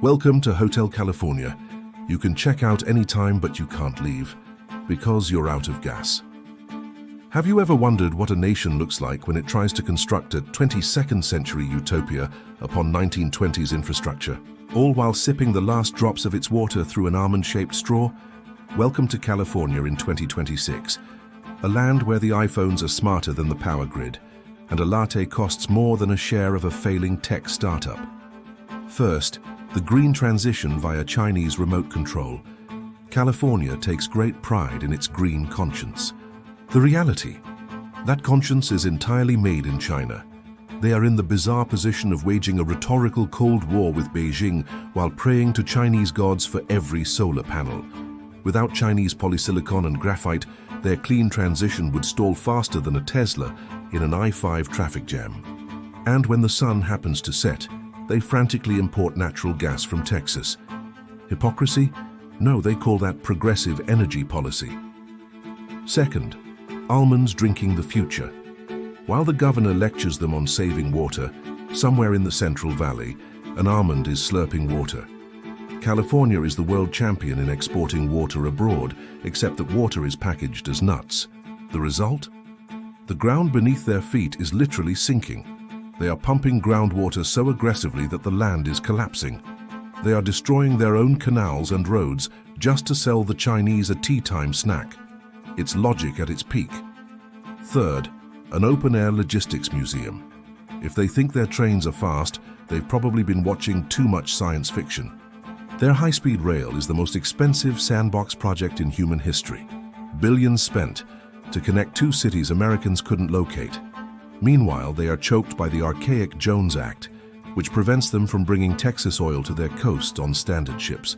Welcome to Hotel California. You can check out anytime, but you can't leave because you're out of gas. Have you ever wondered what a nation looks like when it tries to construct a 22nd century utopia upon 1920s infrastructure, all while sipping the last drops of its water through an almond-shaped straw? Welcome to California in 2026, a land where the iPhones are smarter than the power grid, and a latte costs more than a share of a failing tech startup. First, the green transition via Chinese remote control. California takes great pride in its green conscience. The reality: that conscience is entirely made in China. They are in the bizarre position of waging a rhetorical Cold War with Beijing while praying to Chinese gods for every solar panel. Without Chinese polysilicon and graphite, their clean transition would stall faster than a Tesla in an I-5 traffic jam. And when the sun happens to set, they frantically import natural gas from Texas. Hypocrisy? No, they call that progressive energy policy. Second, almonds drinking the future. While the governor lectures them on saving water, somewhere in the Central Valley, an almond is slurping water. California is the world champion in exporting water abroad, except that water is packaged as nuts. The result? The ground beneath their feet is literally sinking. They are pumping groundwater so aggressively that the land is collapsing. They are destroying their own canals and roads just to sell the Chinese a tea-time snack. It's logic at its peak. Third, an open-air logistics museum. If they think their trains are fast, they've probably been watching too much science fiction. Their high-speed rail is the most expensive sandbox project in human history. Billions spent to connect two cities Americans couldn't locate. Meanwhile, they are choked by the archaic Jones Act, which prevents them from bringing Texas oil to their coast on standard ships.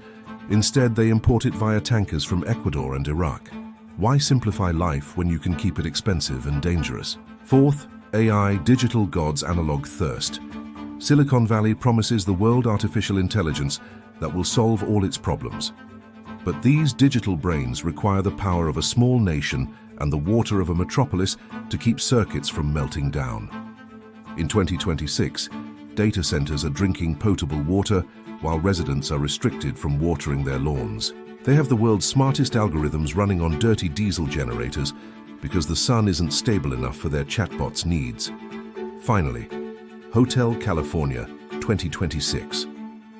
Instead, they import it via tankers from Ecuador and Iraq. Why simplify life when you can keep it expensive and dangerous? Fourth, AI, digital gods, analog thirst. Silicon Valley promises the world artificial intelligence that will solve all its problems. But these digital brains require the power of a small nation and the water of a metropolis to keep circuits from melting down. In 2026, data centers are drinking potable water while residents are restricted from watering their lawns. They have the world's smartest algorithms running on dirty diesel generators because the sun isn't stable enough for their chatbots' needs. Finally, Hotel California 2026.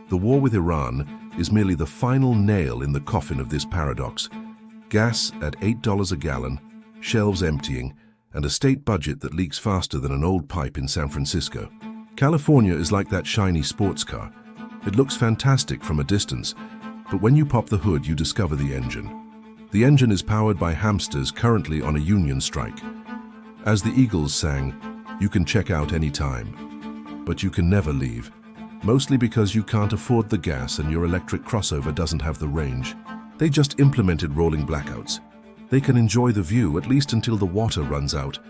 The war with Iran is merely the final nail in the coffin of this paradox. Gas at $8 a gallon, shelves emptying, and a state budget that leaks faster than an old pipe in San Francisco. California is like that shiny sports car. It looks fantastic from a distance, but when you pop the hood, you discover the engine. The engine is powered by hamsters currently on a union strike. As the Eagles sang, "You can check out any time, but you can never leave." Mostly because you can't afford the gas and your electric crossover doesn't have the range. They just implemented rolling blackouts. They can enjoy the view at least until the water runs out,